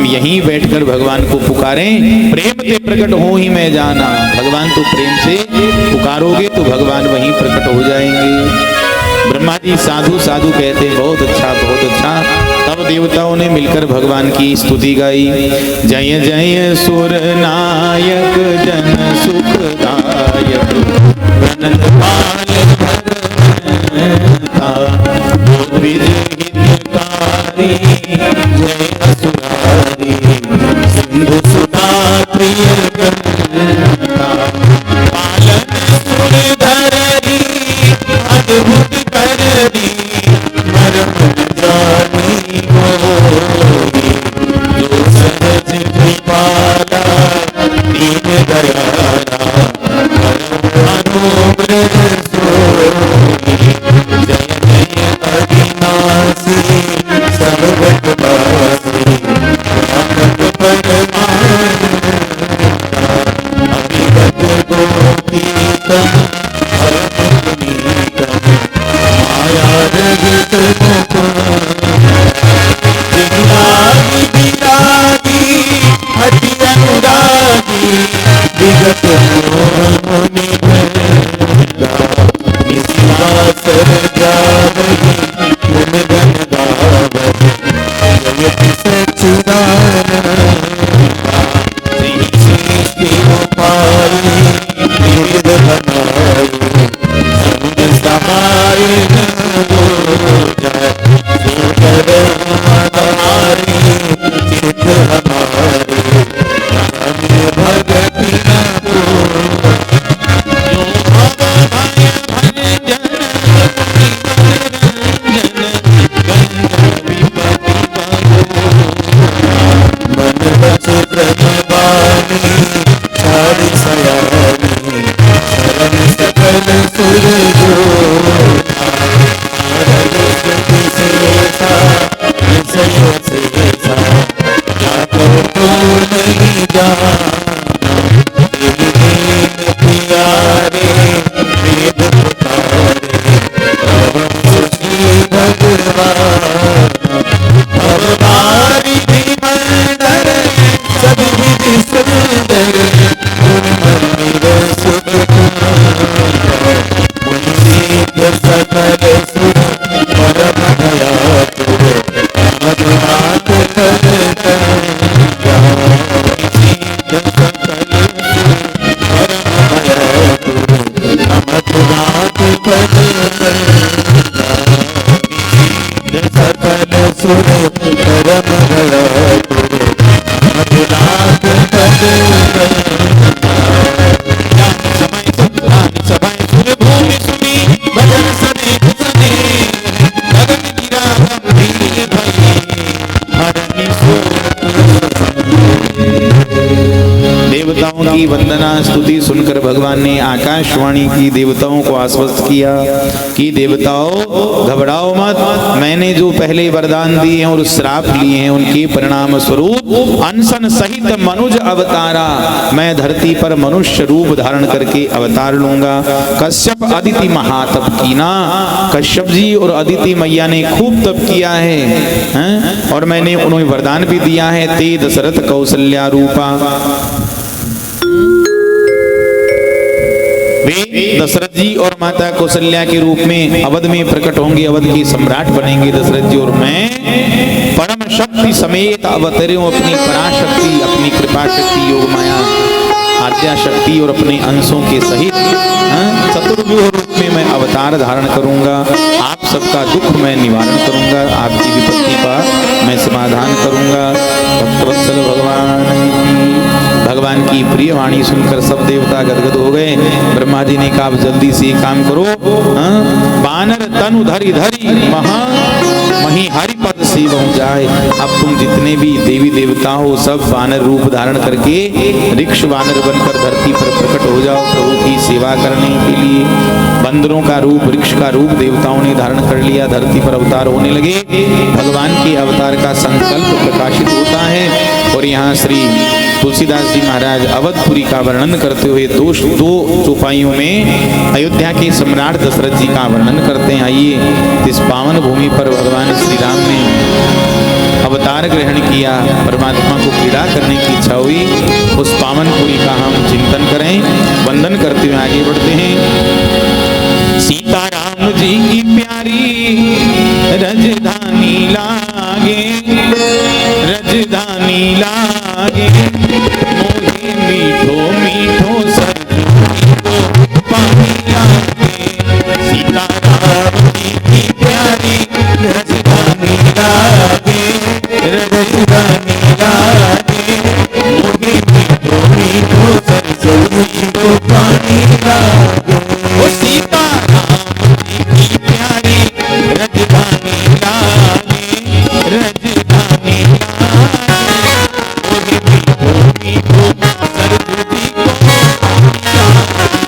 हम यहीं बैठकर भगवान को पुकारें। प्रेम से प्रकट हो ही मैं जाना, भगवान तो प्रेम से पुकारोगे तो भगवान वहीं प्रकट हो जाएंगे। ब्रह्मा जी साधु साधु कहते हैं बहुत अच्छा बहुत अच्छा। तब देवताओं ने मिलकर भगवान की स्तुति गाई। जय जय सुर नायक जन सुखदायक अनंत पाल द्विज हितकारी जय असुरारी सिंधु सुता प्रिय करता पालन सुर धररी अद्भुत कररी मरम जानी गोरी जो सहज कृपाला दीन दयाला अनुग्रह सोई जय जय अविनाशी सर्वगतवासी रामक परमानंद अभिगत गोपीतम अरपुनीतम माया रहित मुकुंद विरागी विरागी अति अनुरागी विगत मोहनि भृंदा निशाचर जावहि गुण गण गावहि जयति सच्चिदानंद श्री सृष्टि उपाय वेद बनाए संग सहाय हमारी चित हमारे भगति मन बच ब्रह्मवाणी छाड़ी सयानी शरण सकल सुर जो नहीं जाना प्यारे वेद पुकारे भगवान अवतारी मंदर सब विधि सुंदर गुण मंदिर सुख मुनि सकल सुर परम दयातुर मधुनाथ करता सकल सुर परम समय सुर भूमि सुनी भजन सने सने गगन गिरा गंभीर भई हरनि देवताओं की वंदना स्तुति सुनकर भगवान ने आकाशवाणी की देवताओं को आश्वस्त किया कि देवताओं घबराओ मत, मैंने जो पहले वरदान दिए हैं और श्राप लिए हैं उनके परिणाम स्वरूप अनशन सहित मनुज अवतारा मैं धरती पर मनुष्य रूप धारण करके अवतार लूंगा। कश्यप अदिति महातप कीना, कश्यप जी और अदिति मैया ने खूब तप किया है और मैंने उन्हें वरदान भी दिया है। ते दशरथ कौशल्या रूपा, वे दशरथ जी और माता कौशल्या के रूप में अवध में प्रकट होंगे, अवध के सम्राट बनेंगे दशरथ जी। और मैं परम शक्ति समेत अवतरूं अपनी पराशक्ति अपनी कृपा शक्ति योग माया आद्या शक्ति और अपने अंशों के सहित चतुर्व्यूह रूप में मैं अवतार धारण करूंगा। आप सबका दुख मैं निवारण करूंगा, आपकी विपत्ति का मैं समाधान करूंगा। भक्तवत्सल भगवान की प्रिय वाणी सुनकर सब देवता गदगद हो गए। ब्रह्मा जी ने कहा जल्दी से काम करो, बानर तनु धरी धरी मही हरि पद सेवं जाए। अब तुम जितने भी देवी देवता हो सब वानर रूप धारण करके ऋक्ष वानर बनकर धरती पर प्रकट हो जाओ प्रभु की सेवा करने के लिए। बंदरों का रूप वृक्ष का रूप देवताओं ने धारण कर लिया, धरती पर अवतार होने लगे। भगवान के अवतार का संकल्प प्रकाशित होता है। और यहाँ श्री तुलसीदास जी महाराज अवधपुरी का वर्णन करते हुए दो चौपाइयों में अयोध्या के सम्राट दशरथ जी का वर्णन करते हैं। आइए इस पावन भूमि पर भगवान श्री राम ने अवतार ग्रहण किया, परमात्मा को पीड़ा करने की इच्छा हुई, उस पावन पुरी का हम चिंतन करें, वंदन करते हुए आगे बढ़ते हैं। सीताराम जी की प्यारी रजधानी लागे, रजधानी लागे, मोहे मीठो मीठो सरजू को पानी लागे। सीताराम जी की प्यारी रजधानी लागे, रजधानी लागे, मोहे मीठो मीठो सरजू को पानी लागे। ओ सीताराम जी की प्यारी रजधानी लागे, रजधानी लागे, मोहे मीठो मीठो सरजू को पानी लागे।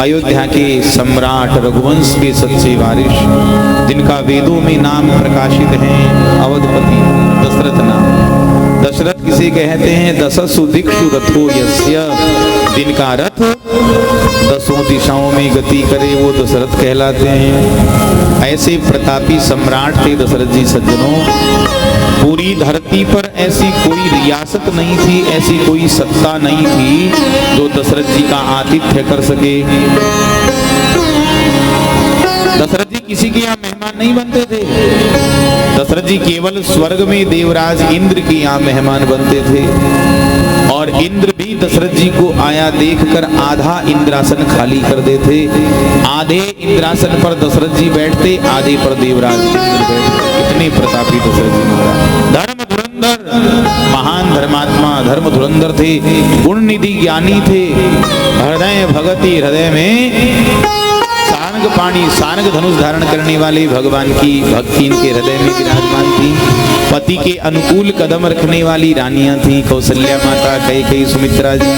अयोध्या के सम्राट रघुवंश के सच्चे वारिश, जिनका वेदों में नाम प्रकाशित है, अवधपति दशरथ नाम। दशरथ किसे कहते हैं? दशसु दिक्षु रथो यस्य, जिनका रथ दसों दिशाओं में गति करे वो दशरथ कहलाते हैं। ऐसे प्रतापी सम्राट थे दशरथ जी। सज्जनों, पूरी धरती पर ऐसी कोई रियासत नहीं थी, ऐसी कोई सत्ता नहीं थी जो दशरथ जी का आतिथ्य कर सके। दशरथ जी किसी के यहाँ मेहमान नहीं बनते थे। दशरथ जी केवल स्वर्ग में देवराज इंद्र के यहाँ मेहमान बनते थे, और इंद्र भी दशरथ जी को आया देखकर आधा इंद्रासन खाली कर देते। आधे इंद्रासन पर दशरथ जी बैठते, आधे पर देवराज इंद्र बैठते। इतने प्रतापी दशरथ जी महाराज। धर्म धुरंधर, महान धर्मात्मा, धर्म धुरंधर थे, गुण निधि ज्ञानी थे, हृदय भगति, हृदय में सारंग पाणी, सारंग धनुष धारण करने वाले भगवान की भक्ति इनके हृदय में विराजमान थी। पति के अनुकूल कदम रखने वाली रानियां थी, कौशल्या माता, कैकेयी, सुमित्रा जी।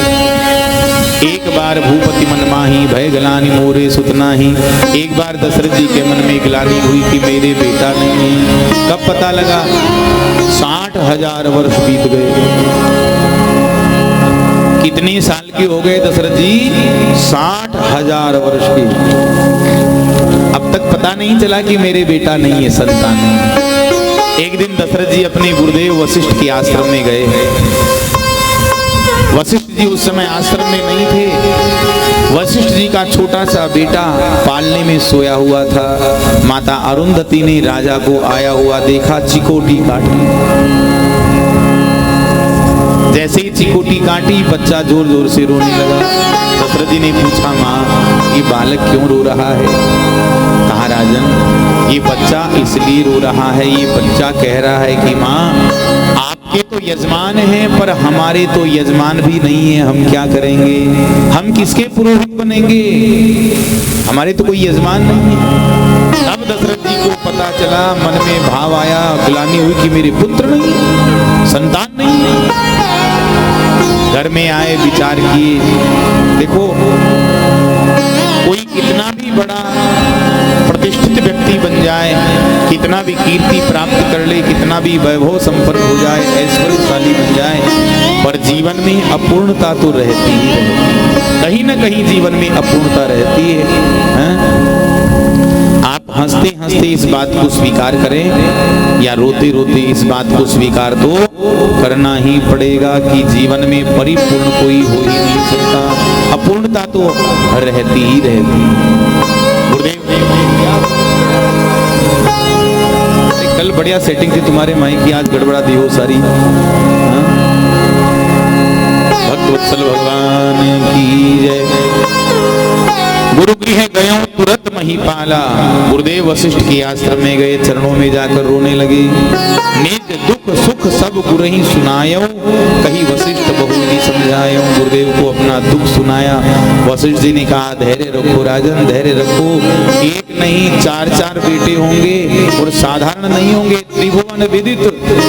एक बार भूपति मन माही, भय गलानी मोरे सुतना ही। एक बार दशरथ जी के मन में ग्लानि हुई कि मेरे बेटा नहीं है। कब पता लगा? 60,000 वर्ष बीत गए। कितने साल के हो गए दशरथ जी? 60,000 वर्ष के। अब तक पता नहीं चला कि मेरे बेटा नहीं है, संतान नहीं। एक दिन दशरथ जी अपने गुरुदेव वशिष्ठ के आश्रम में गए। वशिष्ठ जी उस समय आश्रम में नहीं थे। वशिष्ठ जी का छोटा सा बेटा पालने में सोया हुआ था। माता अरुंधति ने राजा को आया हुआ देखा, चिकोटी काटी। जैसे ही चिकोटी काटी, बच्चा जोर जोर से रोने लगा। दशरथ जी ने पूछा, माँ ये बालक क्यों रो रहा है? कहा, राजन ये बच्चा इसलिए रो रहा है, ये बच्चा कह रहा है कि माँ आपके तो यजमान हैं पर हमारे तो यजमान भी नहीं है, हम क्या करेंगे? हम किसके पुरोहित बनेंगे? हमारे तो कोई यजमान नहीं है। तब दशरथ जी को पता चला, मन में भाव आया, ग्लानि हुई कि मेरे पुत्र नहीं, संतान नहीं है। घर में आए, विचार किए। देखो, कोई कितना भी बड़ा प्रतिष्ठित व्यक्ति बन जाए, कितना भी कीर्ति प्राप्त कर ले, कितना भी वैभव संपन्न हो जाए, ऐश्वर्यशाली बन जाए, पर जीवन में अपूर्णता तो रहती ही रहती। कहीं ना कहीं जीवन में अपूर्णता रहती है। आप हंसते हंसते इस बात को स्वीकार करें या रोते रोते इस बात को स्वीकार तो करना ही पड़ेगा कि जीवन में परिपूर्ण कोई हो ही नहीं सकता। अपूर्णता तो रहती ही रहती। गुरुदेव कल बढ़िया सेटिंग थी तुम्हारे माइक की, आज गड़बड़ा दी हो सारी। भक्त वत्सल भगवान की जय। गुरु गृह गयो तुरंत महीपाला। गुरुदेव वशिष्ठ के आश्रम में गए, चरणों में जाकर रोने लगे। निज दुख सुख सब गुरु ही सुनायो, कहीं वशिष्ठ बहुविधि समझायो। गुरुदेव को अपना दुख सुनाया। वशिष्ठ जी ने कहा, धैर्य रखो राजन, धैर्य रखो। एक नहीं 4-4 बेटे होंगे और साधारण नहीं होंगे। त्रिभुवन विदित,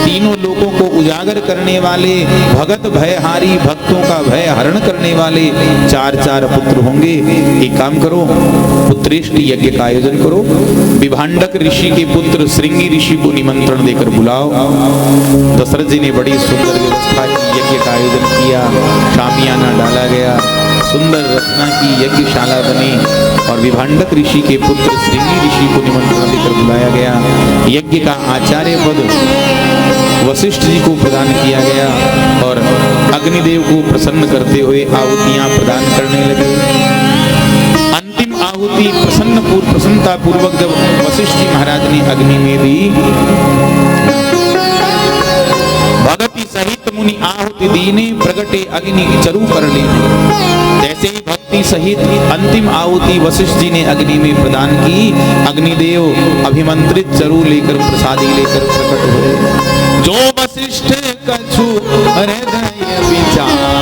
तीनों लोगों को उजागर करने वाले, भगत भयहारी, भक्तों का भय हरण करने वाले 4-4 पुत्र होंगे। एक काम करो, पुत्रेष्ट यज्ञ का आयोजन करो। विभांडक ऋषि के पुत्र श्रृंगी ऋषि को निमंत्रण देकर बुलाओ। दशरथ जी ने बड़ी सुंदर व्यवस्था की, यज्ञ का आयोजन किया। शामियाना डाला गया, सुंदर रचना की यज्ञशाला बनी और विभांडक ऋषि के पुत्र श्रृंगी ऋषि को निमंत्रण देकर बुलाया गया। यज्ञ का आचार्य पद वशिष्ठ जी को प्रदान किया गया और अग्निदेव को प्रसन्न करते हुए आहुतियां प्रदान करने लगे। अंतिम आहुति प्रसन्नता पूर्वक जब वशिष्ठ जी महाराज ने अग्नि में दी, भगति सहित मुनि आहुति दीने, प्रगटे अग्नि चरु कर ले। जैसे ही भक्ति सहित अंतिम आहुति वशिष्ठ जी ने अग्नि में प्रदान की, अग्निदेव अभिमंत्रित चरु लेकर, प्रसादी लेकर प्रकट हुए। जो वशिष्ठ कछु हृदय विचारा,